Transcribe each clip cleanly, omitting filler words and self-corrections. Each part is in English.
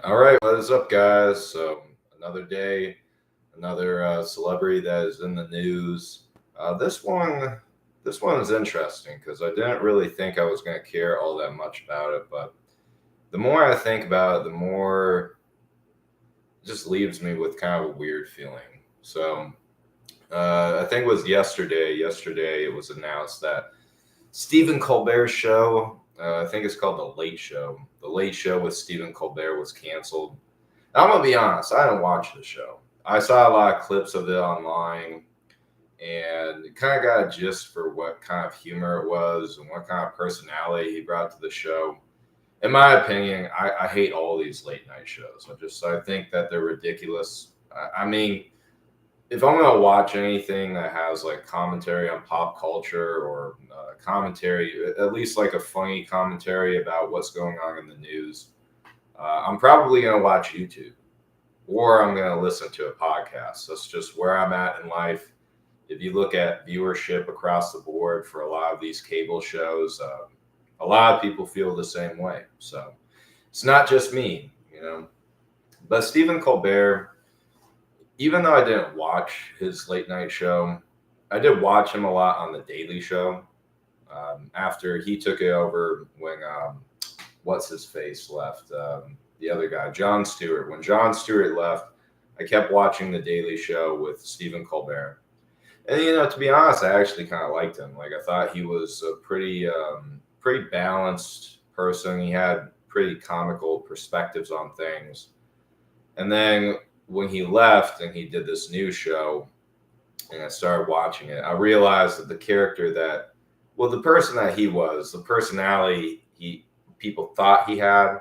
All right, what is up, guys? So another day, another celebrity that is in the news. This one is interesting because I didn't really think I was going to care all that much about it, but the more I think about it, the more it just leaves me with kind of a weird feeling. I think it was yesterday. Yesterday, it was announced that Stephen Colbert's show, I think it's called The Late Show. The Late Show with Stephen Colbert was canceled. I'm gonna be honest, I didn't watch the show. I saw a lot of clips of it online and kind of got a gist for what kind of humor it was and what kind of personality he brought to the show. In my opinion, I hate all these late night shows. I think that they're ridiculous. I mean, if I'm gonna watch anything that has like commentary on pop culture or commentary, at least like a funny commentary about what's going on in the news, I'm probably gonna watch YouTube or I'm going to listen to a podcast. That's just where I'm at in life. If you look at viewership across the board for a lot of these cable shows, a lot of people feel the same way. So it's not just me. But Stephen Colbert, even though I didn't watch his late night show, I did watch him a lot on The Daily Show after he took it over when what's his face left. The other guy, Jon Stewart. When Jon Stewart left, I kept watching The Daily Show with Stephen Colbert. And to be honest, I actually kind of liked him. Like I thought he was a pretty balanced person. He had pretty comical perspectives on things. And then when he left and he did this new show, and I started watching it, I realized that the person that he was, the personality people thought he had,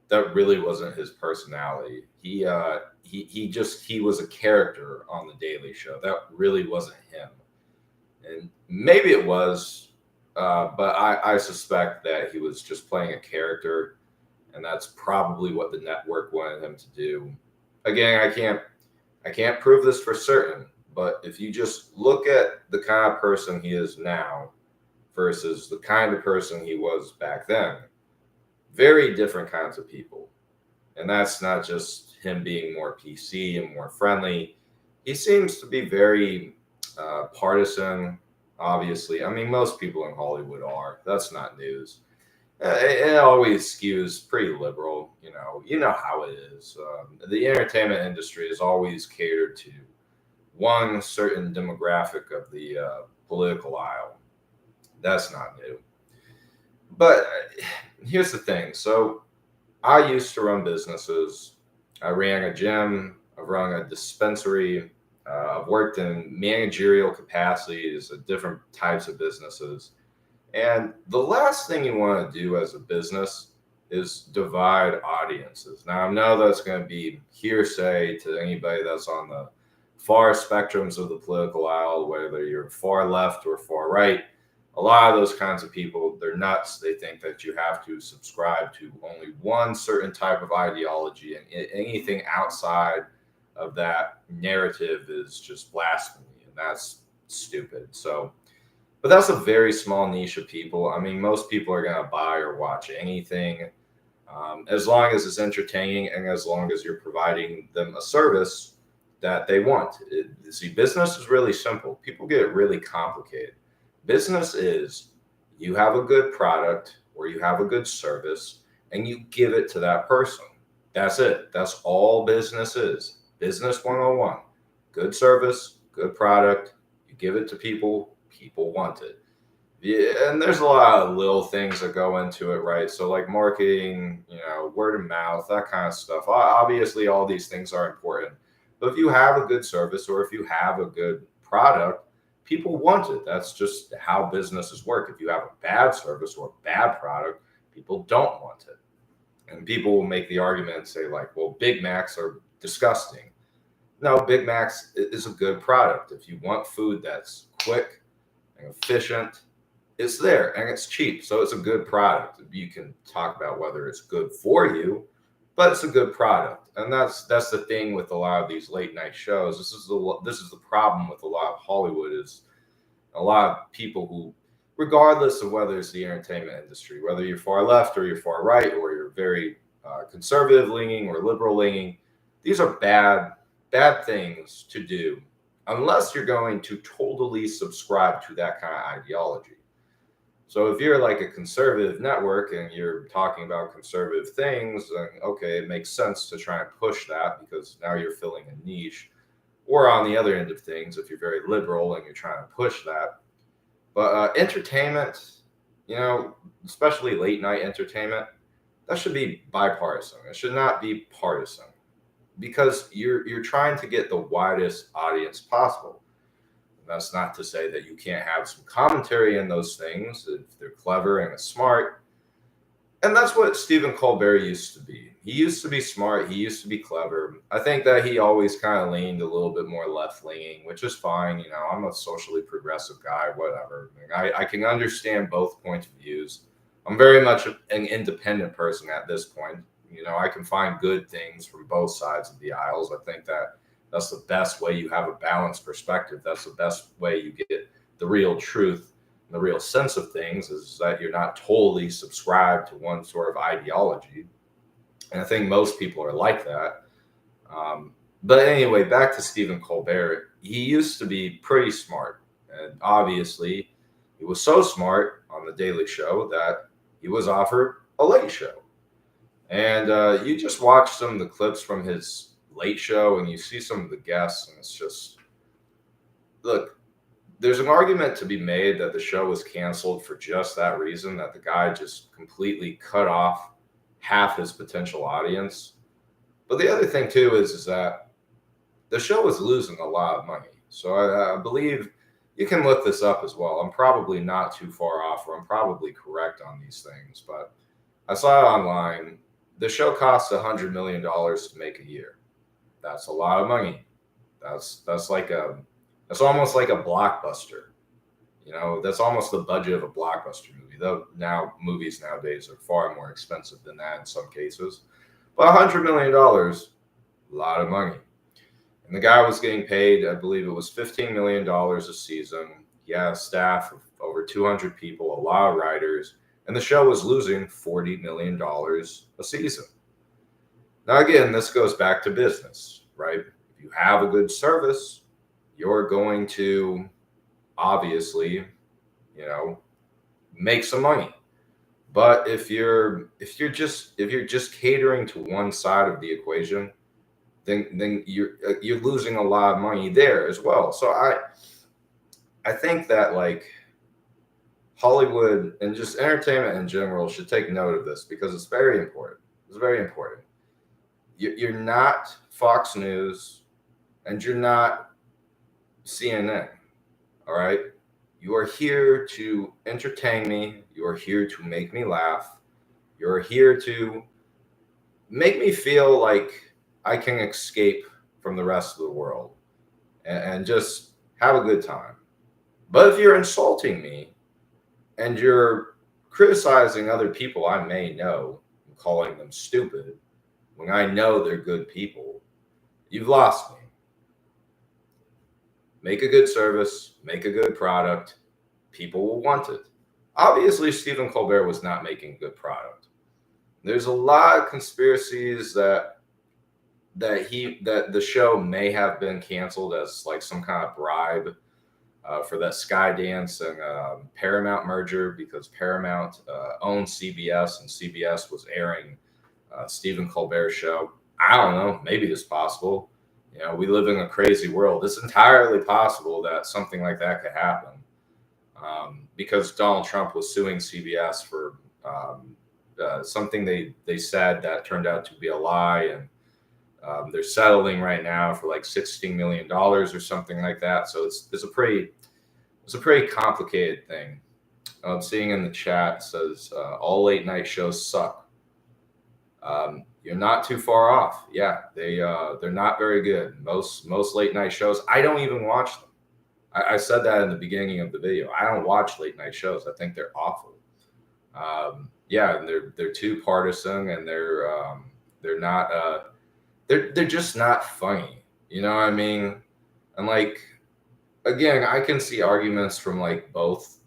that really wasn't his personality. He was a character on the Daily Show. That really wasn't him. And maybe it was, but I suspect that he was just playing a character, and that's probably what the network wanted him to do. Again, I can't prove this for certain, but if you just look at the kind of person he is now versus the kind of person he was back then, very different kinds of people. And that's not just him being more PC and more friendly. He seems to be very partisan, obviously. I mean, most people in Hollywood are. That's not news. It always skews pretty liberal. You know how it is. The entertainment industry is always catered to one certain demographic of the political aisle. That's not new. But here's the thing. So I used to run businesses. I ran a gym. I've run a dispensary. I've worked in managerial capacities at different types of businesses. And the last thing you want to do as a business is divide audiences. Now, I know that's going to be hearsay to anybody that's on the far spectrums of the political aisle, whether you're far left or far right. A lot of those kinds of people, they're nuts. They think that you have to subscribe to only one certain type of ideology, and anything outside of that narrative is just blasphemy, and that's stupid. But that's a very small niche of people. I mean, most people are going to buy or watch anything as long as it's entertaining and as long as you're providing them a service that they want. See, business is really simple. People get it really complicated. Business is you have a good product or you have a good service and you give it to that person. That's it. That's all business is. Business 101. Good service, good product. You give it to people, people want it. Yeah, and there's a lot of little things that go into it, right? So like marketing, word of mouth, that kind of stuff. Obviously, all these things are important. But if you have a good service or if you have a good product, people want it. That's just how businesses work. If you have a bad service or a bad product, people don't want it. And people will make the argument and say, like, well, Big Macs are disgusting. No, Big Macs is a good product. If you want food that's quick and efficient, it's there and it's cheap. So it's a good product. You can talk about whether it's good for you, but it's a good product. And that's the thing with a lot of these late night shows. This is the problem with a lot of Hollywood is a lot of people who, regardless of whether it's the entertainment industry, whether you're far left or you're far right or you're very conservative leaning or liberal leaning. These are bad things to do unless you're going to totally subscribe to that kind of ideology. So if you're like a conservative network and you're talking about conservative things, then okay, it makes sense to try and push that because now you're filling a niche. Or on the other end of things, if you're very liberal and you're trying to push that. But entertainment, especially late night entertainment, that should be bipartisan. It should not be partisan because you're trying to get the widest audience possible. That's not to say that you can't have some commentary in those things if they're clever and smart. And that's what Stephen Colbert used to be. He used to be smart. He used to be clever. I think that he always kind of leaned a little bit more left leaning, which is fine. I'm a socially progressive guy, whatever. I can understand both points of views. I'm very much an independent person at this point. I can find good things from both sides of the aisles. I think that that's the best way you have a balanced perspective. That's the best way you get the real truth and the real sense of things, is that you're not totally subscribed to one sort of ideology. And I think most people are like that. But anyway, back to Stephen Colbert. He used to be pretty smart. And obviously, he was so smart on The Daily Show that he was offered a late show. And you just watch some of the clips from his late show and you see some of the guests, and it's just, look, there's an argument to be made that the show was canceled for just that reason, that the guy just completely cut off half his potential audience. But the other thing too is that the show was losing a lot of money. So I believe you can look this up as well. I'm probably not too far off, or I'm probably correct on these things, but I saw it online. The show costs $100 million to make a year. That's a lot of money. That's almost like a blockbuster. That's almost the budget of a blockbuster movie. Though now movies nowadays are far more expensive than that in some cases. But $100 million, a lot of money. And the guy was getting paid, I believe it was $15 million a season. He had a staff of over 200 people, a lot of writers, and the show was losing $40 million a season. Now, again, this goes back to business, right? If you have a good service, you're going to obviously, make some money. But if you're just catering to one side of the equation, then you're losing a lot of money there as well. So I think that like Hollywood and just entertainment in general should take note of this because it's very important. It's very important. You're not Fox News and you're not CNN. All right. You are here to entertain me. You are here to make me laugh. You're here to make me feel like I can escape from the rest of the world and just have a good time. But if you're insulting me and you're criticizing other people I may know and calling them stupid when I know they're good people, you've lost me. Make a good service, make a good product, people will want it. Obviously, Stephen Colbert was not making a good product. There's a lot of conspiracies that the show may have been canceled as like some kind of bribe for that Skydance and Paramount merger, because Paramount owned CBS and CBS was airing Stephen Colbert's show. I don't know. Maybe it's possible. We live in a crazy world. It's entirely possible that something like that could happen because Donald Trump was suing CBS for something they said that turned out to be a lie, and they're settling right now for like $16 million or something like that. So it's a pretty complicated thing. I'm seeing in the chat says all late night shows suck. You're not too far off. Yeah, they're not very good. Most late night shows, I don't even watch them. I said that in the beginning of the video. I don't watch late night shows. I think they're awful. Yeah, and they're too partisan, and they're not they're just not funny. You know what I mean? And like, again, I can see arguments from like both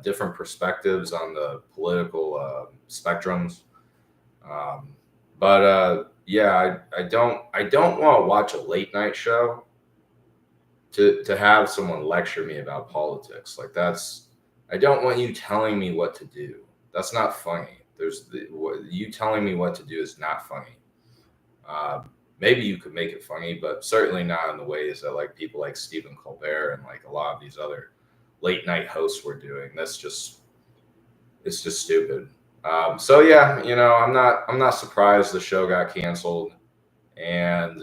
different perspectives on the political spectrums. But yeah, I don't want to watch a late night show to have someone lecture me about politics. Like that's I don't want you telling me what to do. That's not funny. You telling me what to do is not funny. Uh, Maybe you could make it funny, but certainly not in the ways that like people like Stephen Colbert and like a lot of these other late night hosts were doing. It's just stupid. So yeah, I'm not surprised the show got canceled, and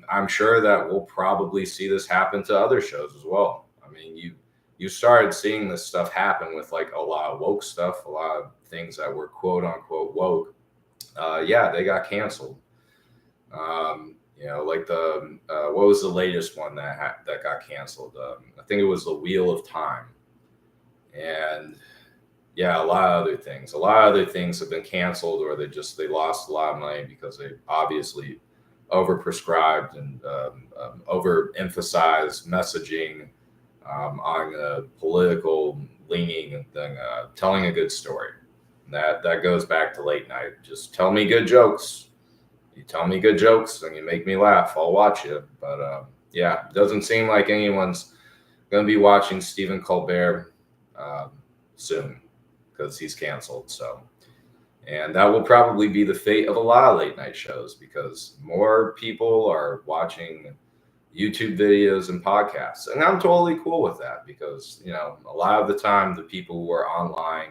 I'm sure that we'll probably see this happen to other shows as well. I mean, you started seeing this stuff happen with like a lot of woke stuff, a lot of things that were quote unquote woke. Yeah, they got canceled. Like the what was the latest one that got canceled? I think it was the Wheel of Time, and yeah, a lot of other things. A lot of other things have been canceled, or they lost a lot of money because they obviously overprescribed and overemphasized messaging on a political leaning thing, telling a good story. That goes back to late night. Just tell me good jokes. You tell me good jokes and you make me laugh. I'll watch it. But yeah, it doesn't seem like anyone's going to be watching Stephen Colbert um, soon because he's canceled. So, and that will probably be the fate of a lot of late night shows because more people are watching YouTube videos and podcasts. And I'm totally cool with that because, a lot of the time the people who are online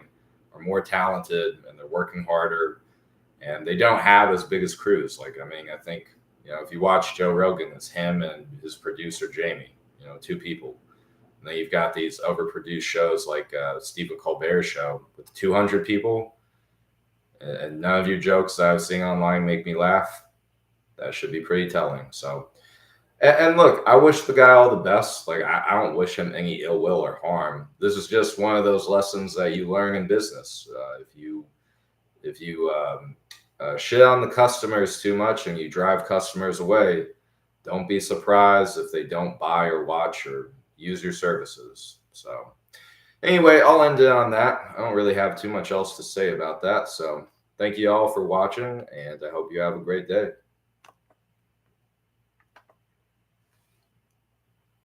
are more talented and they're working harder and they don't have as big as crews. Like, I mean, I think, if you watch Joe Rogan, it's him and his producer, Jamie, two people. And then you've got these overproduced shows like Stephen Colbert's show with 200 people, and none of your jokes that I've seen online make me laugh. That should be pretty telling. So, and look, I wish the guy all the best. Like, I don't wish him any ill will or harm. This is just one of those lessons that you learn in business. If you shit on the customers too much and you drive customers away, don't be surprised if they don't buy or watch or use your services. So, anyway, I'll end it on that. I don't really have too much else to say about that. So, thank you all for watching, and I hope you have a great day.